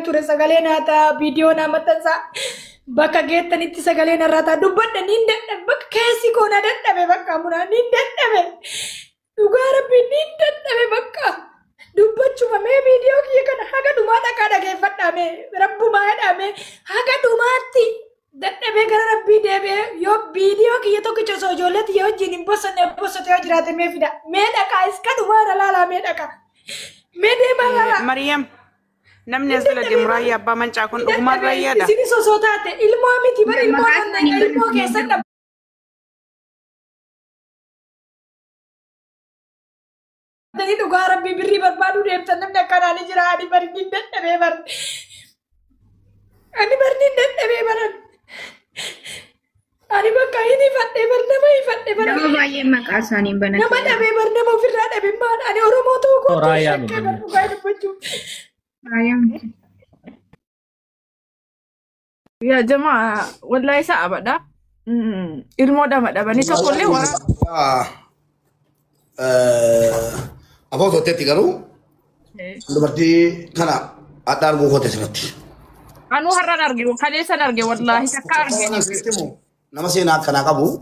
ture sagalee naataa viidiyoo namatansa bakka geettanitti sagalee narrataa dubbadha niin dadhabe bakka keessi koo na dadhabe bakka munaa niin dadhabe dhugaa rabbii niin dadhabe bakka dubbachuma mee viidiyoo kiyya kana haga dhumaa dhaqaa dhageeffadhaame rabbumaa jedhame haga dhumaatti dadhabe gara rabbii deebi'ee yoo viidiyoo kiyya tokkicha osoo ijoolleetti yoo wajjin hin bossate yoo jiraate mee fida mee dhaqaa iska dhumaa na laalaa mee dhaqaa mee deemaa laalaa Mariam namni as dala deemu raayyaa abbaa mancaa kun dhugumaan raayyaadha. Isin sosoo taate ilmoo miti bara ilmoo keessan dha. Dani dhugaa rabbii birrii barbaaduu deemtan namni akkanaa ni jira ani barni dadhabee bar. Ani barni dadhabee baran. Ani bakka inni fadhee bar nama ifadhee bar. Nama baay'ee maqaa isaanii banate. Nama dhabee bar nama ofirraa dhabee maan ani Oromoo ta'uu koo shakkee bar dhugaa dubbachuu. Ya jemaah, wallahi sahabat dah. Ilmu dah mak dah bani sokol lewat. Apa tu tadi karu? Berarti kana atar gua hotel nanti. Anu haran argi, kalian argi wallahi sakar argi. Nama saya nak kana kabu,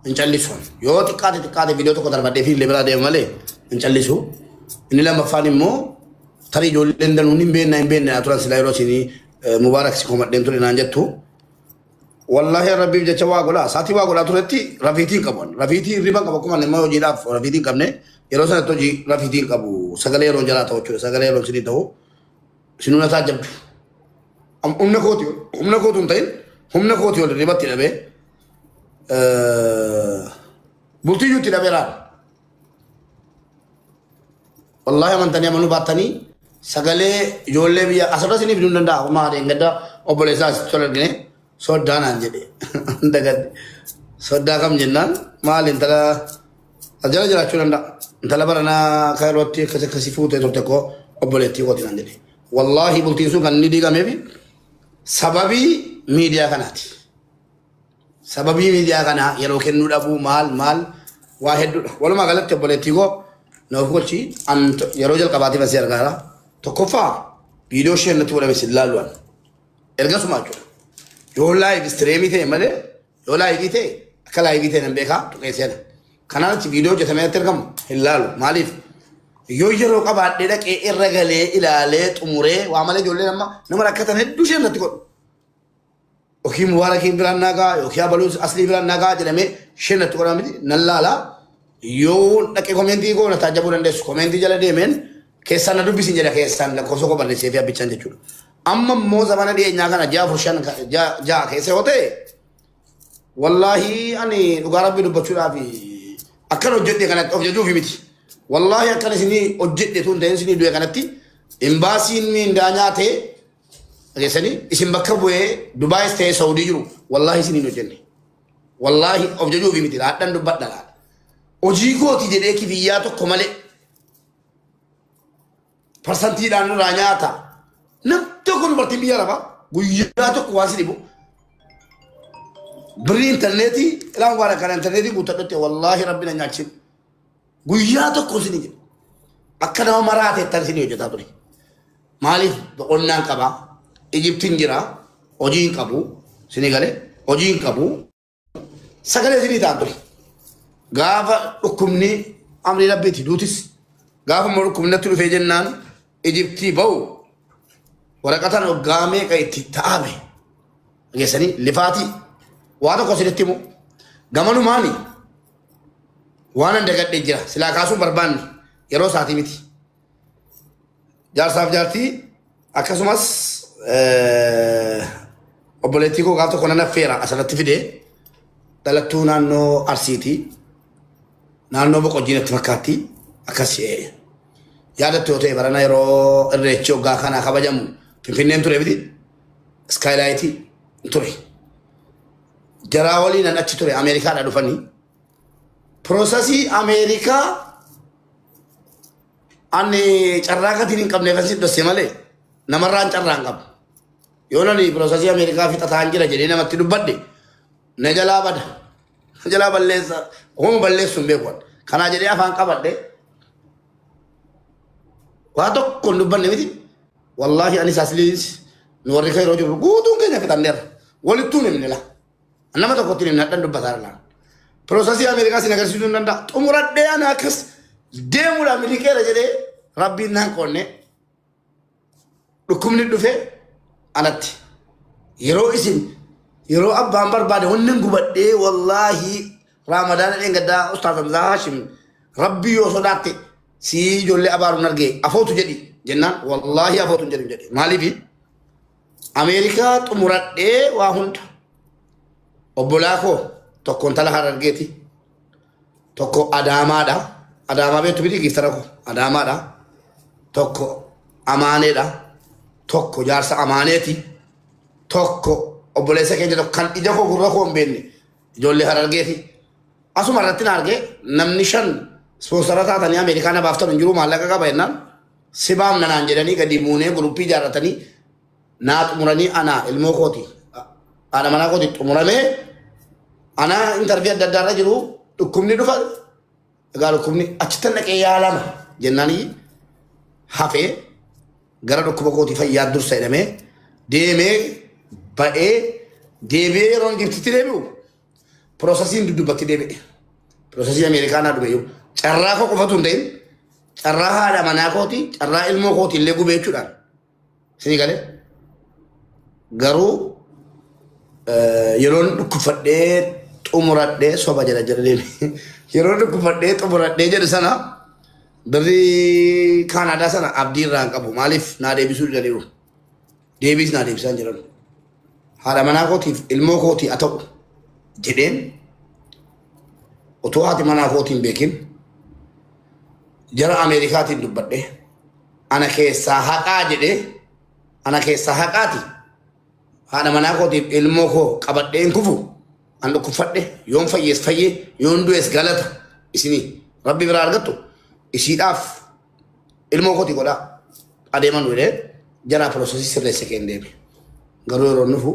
encalisu. Yo tikade video tu kau terbaca film lebar ada male, encalisu. Inilah mafani mo. Tari jolen dan unim ben aturan selairo sini mubarak si komat dem tu nanjat tu. Wallahi Rabbi jaca wagola, sati wagola tu reti rafiti kabon. Rafiti riba kabu kuman lemah ojilaf rafiti kabne. Erosan tu ji rafiti kabu. Sagale eron jala tahu cuy, sagale eron sini tahu. Sinuna tajam. Umna koti untain. Umna koti oleh riba tidak be. Bulti ju tidak beran. Wallahi mantanya manu batani. Sagale jolle biya asal sini bidun danda aku mah ada enggak ada obole sah soal gini soda nanti dekat soda kam jennan malin tala ajala curan dak tala barana kaya roti kasih food itu teko obole tigo di nanti wallahi bulti itu kan ini diga mebi sababi media kanati sababi media kana ya roken nudabu mal wahid walau magalat obole tigo naufulci ant ya rojal kabati masih argara Tokofa video share nanti boleh mesti laluan. Erga semua tu. Yo live stream itu mana? Yo live itu. Kalau live itu nampak tu kesian. Karena nanti video je sama terkam lalu malif. Yo jero kabat dia ke irregale ilale umure wamale jolle nama rakatan itu share nanti kau. Oki muarakin bilan naga, oki abalus asli bilan naga jadi me share nanti kau ramai nallala. Yo nak komenti kau nak taja bulan des komenti jalan dia men. Kesan adu bisin jadi kesan la kosong kau balik sevia bicara jujur. Amma mau zaman dia nyaga na fushan jah kese hote. Wallahi ani negara bidu bacura api. Akan objek dia kan objek juga miti. Wallahi akan sini objek dia tu dan sini dua kan ti. Embassy ni ndanya te. Kesani isim bakar buat Dubai stay Saudi juru. Wallahi sini objek ni. Wallahi objek juga miti. Adan dubat dalam. Ojigo ti jadi kivia tu komale. Persanti dan ranyata, nak tu kon bertimbang apa? Guyya tu kuasa ni bu. Beri interneti, lang wala kan interneti buta tu wallahi Rabbi na nyachin. Guyya tu kuasa ni. Akan nama marah tetan sini aja tak tu ni. Malif tu orang kaba, Egyptin jira, ojin kabu, sini gale, ojin kabu. Segala sini tak tu ni. Gava hukum ni amri Rabbi tidutis. Gava mau hukum ni tu fejenan. Egypti bau, warakatan ogame kay titabe. Gesani lifati, wado ko sinitimu. Gamanu mani. Wanan dekat dejira, sila kasu barban. Yero saati miti. Jar saf jarti, akasumas oboletico gato konana fera asalati fide. Dalatu nanno arsiti. Nanno boko jinet makati akasi. Yada tu te barana ero recho gakana kabajamu pimpinen tu rebidi skylight turi jarawali nan achi turi Amerika da dufani prosesi Amerika ani charraka tinin kamne kasi do semale namaran charrangam yona ni prosesi Amerika fita tanjira jadi nama tidu badde najala ballesa hom ballesu be kon kana jadi afan kabadde Wato konduban ni miti والله أنا ساسليس نوريك رجل قوتون كذا في تندر ولتون من لا أنا ما تقولين من هذا دب بثار لا بروساسي أمريكا سينغال سيدون ندا أمورات ده أنا كس ديمول أمريكا رجله ربي نهكونه لكم ندفع أنات يرو اسم يرو أب بامبر بعد هنن قبضة والله رمضان اللي قدا أستاذ مزاحم ربي يوصلاتي سي جل أبارو نرجع أفوت جدي جنة والله أفوت جدي مالي في أمريكا تمرد واهند أبولاكو تكون تلا هرجتي تكو أداما بيتو بدي كيسرقو أداما دا تكو أمانة دا تكو جارس أمانتي تكو أبوليسا كنجا كان إجاكو غرقو مبيني جولي هرجتي أسو مرتين هرجة نمنيشان سبونسرات تاني أمريكانا بافتر نجرو مالك كابينا سبام نانجراني كديمونة غروبي جارتاني نات مراني أنا الموكوتي أنا منا كوتي مرامي أنا إنترفيو دادارا جرو تكمني دفع قالوا كمني أشتنا كي يعلم جناني حفي قالوا كوكوتي في يادر سينما ديمي بأي ديمي رون جبت تديمو بروساسين دودو بتي ديمي بروساسين أمريكانا دبيو carraa ko qofatu hin carraa haadha manaa kooti carraa ilmoo kooti illee gubeechuudhaan sini galee garuu yeroon dhukkufadhee xumuradhee soba jala deemi yeroon dhukkufadhee xumuradhee jedhe sana birri Kaanaadaa sana abdii irraa hin qabu maaliif naa deebisuu didaniiru deebis naa deebisaan jiran haadha manaa kootiif ilmoo kootii haa ta'u jedheen otoo haati manaa kootiin beekin jara Ameerikaatiin dubbadhe ana keessaa haqaa jedhe ana keessaa haqaati haadha manaa kootiif ilmoo koo qabadhee hin kufu an dhukkufadhe yoon fayyees fayyee yoon du'ees galata isinii rabbi biraa argattu isiidhaaf ilmoo kootii godhaa adeeman jedhee jara piroosesii sirreesse keen deeme garuu yeroo nufu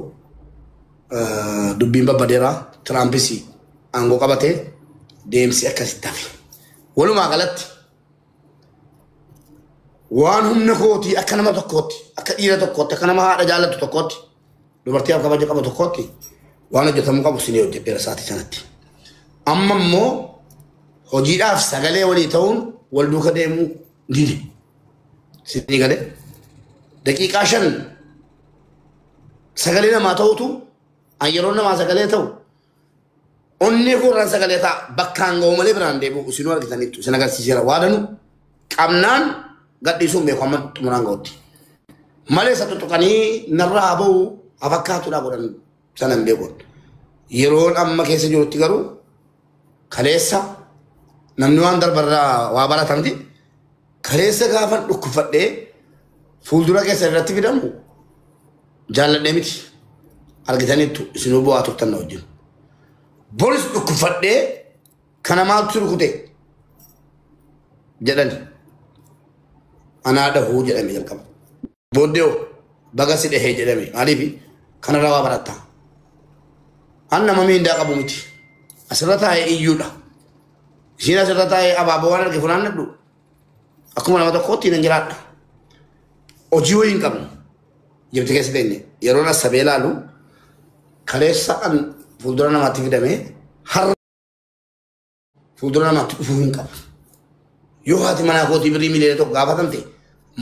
dubbiin babbadeeraa Tiraampis aangoo qabatee deemsi akkasitti hafe walumaa galatti waan humna kooti akka nama tokkootti akka dhiira tokkootti akka nama haadha jaallattu tokkootti dubartii kabaja qabu tokkootti waan hojjetamuu qabu sinii hojjedheera sa'aatii sanatti amma immoo hojiidhaaf sagalee walii ta'uun wal duuka deemuu dide sinii galee daqiiqaa 5 sagalee namaa ta'utu an yeroo namaa sagalee ta'u onnee koorraan sagalee ta'a bakkaan ga'u malee biraan deebi'u isinuu argitaniittu isin agarsiiseera waadanu qabnaan gadhiisuun beeku amma xumuraan ga'utti malee isa tuttuqanii narraa haa ba'u afakkaatuudhaa godhan sanan beekun yeroon amma keessa jirutti garuu kaleessa namni waan darbarraa waa baratamti kaleessa gaafa dhukkufadhee fuuldura keessa irratti fidamu jaalladhee miti argitaniittu isinuu bu'aa turtan na wajjin boris dhukkufadhee kana maaltu rukute jedhani anaa dhahuu jedhame jalqaba booddee baga si dhahee jedhame maaliif kana rawaa barattaa an nama miindaa qabu miti asirra taa'ee iyyuudha ishiin asirra taa'ee abaaboo waan arge funaannadhu akkuma nama tokkootti nan jiraadha hojii wayii hin qabnu jibti keessa teenye yeroon asabee laalu kaleessa an fuuldura namaatti fidamee har'a fuuldura namaatti dhufuu hin qabu yoo haati manaa kootii birrii miliyoona tokko gaafatamte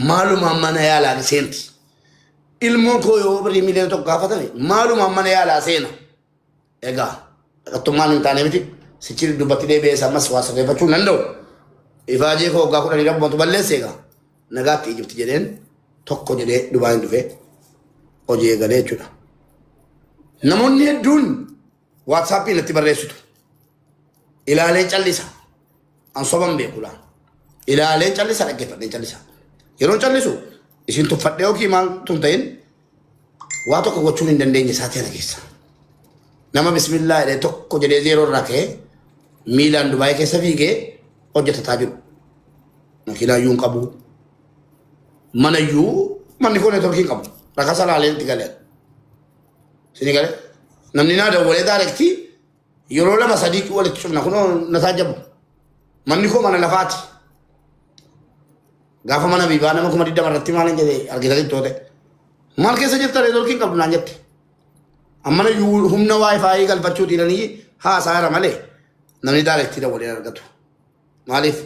maalumaan mana yaalaa seenti ilmoo koo yoo birrii miliyoona tokko gaafatame maalumaan mana yaalaa seena egaa dhaqattummaan hin taane miti sichi dubbatti deebi'ee ammas waa sirreeffachuu hin danda'u ifaajee koo waggaa 10 dhabbatu balleesse egaa nagaatti ijibti jedheen tokko jedhee Dubaayin dhufee hojii eegalee jechuudha namoonni hedduun WhatsAppii natti barreessitu ilaalee callisa an soban beeku laan ilaalee callisa dhaggeeffadhee callisa yeroo callisu isin tuffadhee yookiin maal tun ta'in waa tokko gochuun hin dandeenye isaatii ana keessa nama bismillaa jedhee tokko jedhee zeeroo irraa ka'ee miilaan Dubaayii keessa fiigee hojjetataa jiru makiinaayyuu hin qabu manayyuu manni koo neetworkii hin qabu rakasa laalee itti galee sini galee namni naa dawwalee daarektii yeroo 2-3 walitti cufna kunoo na taajjabu manni koo mana lafaati Gaafa mana biibaa nama 20 irratti maal hin jedhee argitanii toote. Maal keessa jirta neetwoorkiin qabdu naan jette. Ammana humna waayifaayi galfachuu dhiiranii haasaara malee namni daayirektii dabalee argatu. Maaliif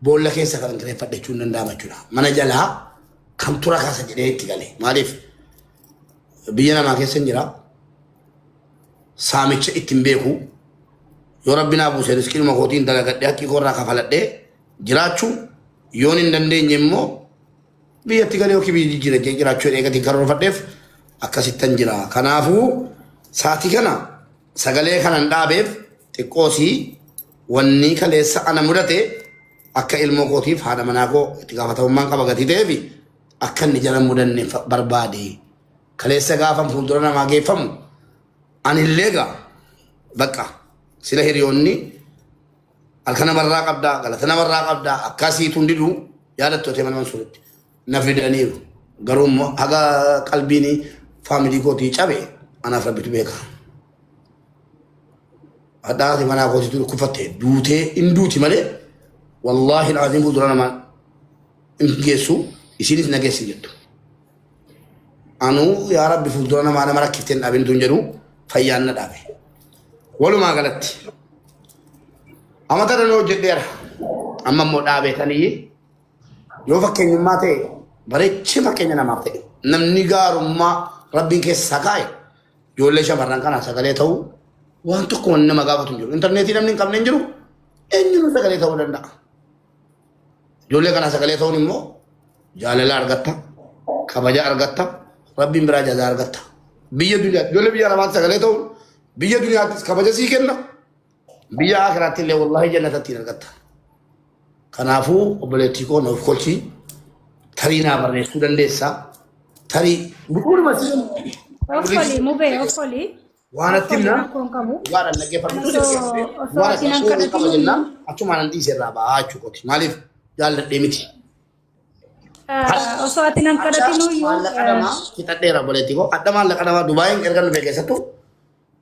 boolla keessa kan kireeffadhe jechuun danda'ama jechuudha. Mana jalaa kan tura kaasa jedhee itti galee. Maaliif biyya namaa keessa hin jira. Saamicha ittiin beeku. Yoo rabbi naa buusee riskiinuma kootiin dalagadhee haqqii koorraa kafaladhee jiraachuu yoon hin dandeenye immoo biyyatti galee yookiin biyyi jiraachuu eegatiin karoorfadheef akkasittan jira. Kanaafuu saatii kana sagalee kanan dhaabeef xiqqoosii wanni kaleessa ana mudate akka ilmoo kootiif haadha manaa koo itti gaafatamummaan qaba gatii ta'eef akka inni jala mudanne barbaade. Kaleessa gaafan fuuldura namaa geeffamu ani illee gaa bakka sila hiriyoonni halkan namarraa qabdaa galata namarraa qabdaa akkasiitu hundinuu yaadattootee mana mansuuritti na fidaniiru. Garuu immoo haga qalbiin faamilii kootii cabe anaaf rabbitu beeka. Hadhaati manaa kootiitu kufatte duutee hin duuti malee wallaahi alaaziim fuuldura namaa hin geessu isinis na geessi jettu. Anuu yaa rabbi fuuldura namaa nama rakkifteen dhaabin tun jedhu fayyaan na dhaabe. Walumaa galatti amata danoo jedheera amma immoo dhaabeetanii yoo fakkeenyummaa ta'e bareechi fakkeenya namaaf ta'e namni gaarummaa rabbiin keessa kaa'e ijoollee shamarran kana sagalee ta'uu waan tokko wanni nama gaafatu hin jiru. Intarneetii namni hin qabne hin jiru eenyuun sagalee ta'uu danda'a. Ijoollee kana sagalee ta'uun immoo jaalala argatta, kabaja argatta, rabbiin biraa jazaa argatta. Biyya duniyaa ijoollee biyya namaatti sagalee ta'uun biyya duniyaattis kabaja sii kenna. Biyya akiraatti illee wallaahi jannatatti hin argatta. Kanaafuu obboleettii koo nuuf kolchii tarii naa barreessuu dandeessaa. Tarii bu'uuruma Hopefully, mube, hopefully. waan attimna waan dhaggeeffatu waan akkasuma qaba jennaan achumaan an dhiisee irraa ba'aa jechuukooti. Maaliif jaalladhee miti. Osoo ati nan kadhatinu Maallaqa hidhadheera obboleettii koo adda maallaqa namaa Dubaayin erga dhufee keessattuu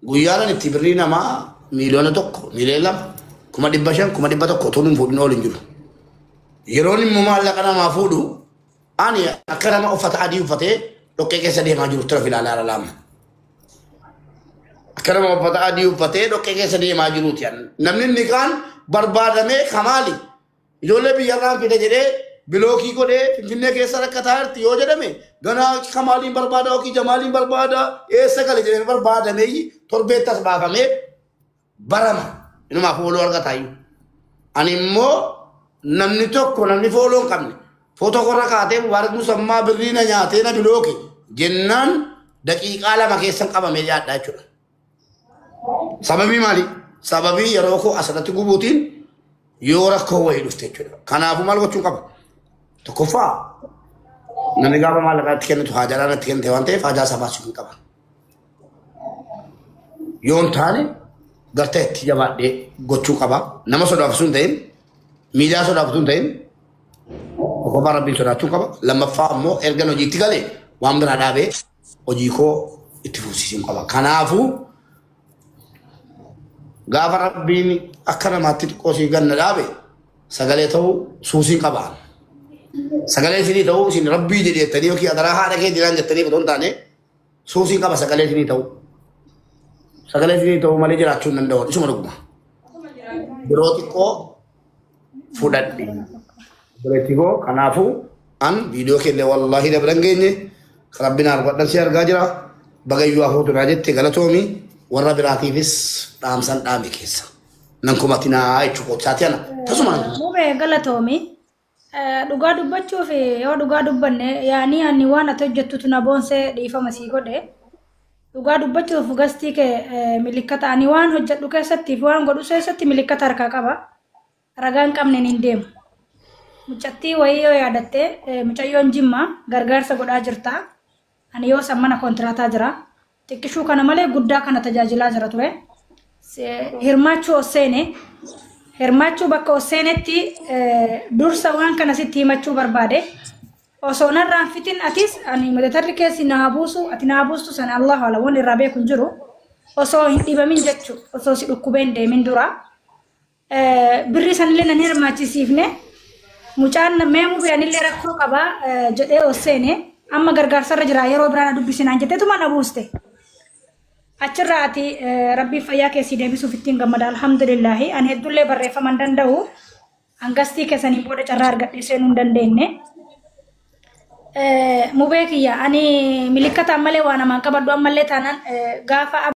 guyyaadhaan itti birrii namaa miiliyoona 1 miiliyoona 2 500 100 utuu hin fuudhin oolu hin jiru. Yeroon immoo maallaqa namaa fuudhu ani akka nama uffata adii uffatee dhoqqee keessa deemaa jiru tura filaalaa lama. Akka nama uffata adii uffatee dhoqqee keessa deemaa jiruuti. Namni inni kaan barbaadamee kamaali ijoollee biyyarraan fide jedhee bilookii godhee Finfinnee keessa rakkataa jirti yoo jedhame ganaa kamaaliin barbaada yookiin jamaaliin barbaada eessa gale jedhee barbaadamee torbeettas baafamee barama inumaaf ooluu argataayyuu. Ani immoo namni tokko namni fooloo hin qabne footoo korra kaatee Mubaarak Musammaa birrii na nyaatee na bilooke jennaan daqiiqaa 2 keessan qabamee yaaddaa jechuudha. Sababii maali? Sababii yeroo koo asirratti gubuutiin yoo rakkoo wayii dhufte jechuudha. Kanaafuu maal gochuun qaba? Tokkoffaa namni gaafa maallaqaatti kennitu haajaadhaan itti kennite waan ta'eef haajaa isaa baasuu hin qaba. Yoo hin taane gartee itti jabaadhee gochuu qaba. Nama sodaafisuu hin ta'in, miidiyaa sodaafisuu hin ta'in, tokkoffaa rabbiin sodaachuu qaba. Lammaffaa immoo erga hojiitti galee waan biraa dhaabee hojii koo itti fufsiisuu qaba. Kanaafuu gaafa rabbiin akka namaatti xiqqoosii ganna dhaabe sagalee ta'uu suusiin qaba. Sagalee isinii ta'uu isin rabbii jedheettanii yookiin adaraa haadha kee jiraan jettanii otoo hin taane suusiin qaba sagalee isinii ta'uu. Sagalee isinii ta'uu malee jiraachuu hin danda'u. Isuma dhuguma. Biroo xiqqoo fudhadhe. Bireetti koo kanaafuu an viidiyoo keellee wallaahi dabran geenye rabbiin argadhan si argaa jira. Bagayyuu hafuutunaa jette galatoomi warra biraatiifis dhaamsan dhaame keessa. Nan kumatinaa jechuudha. Saati ana tasuma. Mube galatoomi. Dhugaa dubbachuuf yoo dhugaa dubbanne yaani ani waan ati hojjettutu na boonsee dhiifama sii godhe. Dhugaa dubbachuuf gastii kee milikkata ani waan hojjedhu keessatti fi waan godhu keessatti milikkata harkaa qaba. Ragaan qabneen hin deemu. Mucattii wayii yoo yaadatte mucayyoon Jimmaa gargaarsa godhaa jirta. Ani yoo san mana kontiraataa jira. Xiqqishuu kana malee guddaa kana tajaajilaa jira ture. Hirmaachuu osseene. Hirmaachuu bakka osseenetti dursa waan kana sitti himachuu barbaade. Osoo narraan fitin atis ani madatarri keessi na habuusu ati na habuustu sana Allahu ala waan irraa beekun jiru. Osoo hin dhibamin jechuu osoo si dhukkubeen deemin dura. Birri sanillee nan hirmaachisiifne mucaan mee mubee anillee rakkoo qaba jedhee osseene amma gargaarsarra jira yeroo biraan dubbisinaan jetteetu mana buuste. Achirraati rabbii fayyaa keessii deebisuuf ittiin gammada alhamdulillahi ani hedduullee barreeffaman danda'u hangastii keessanii booda carraa argadhee seenuu hin dandeenye. Mubee kiyya ani milikkata ammallee waan namaan qabadhu ammallee taanaan gaafa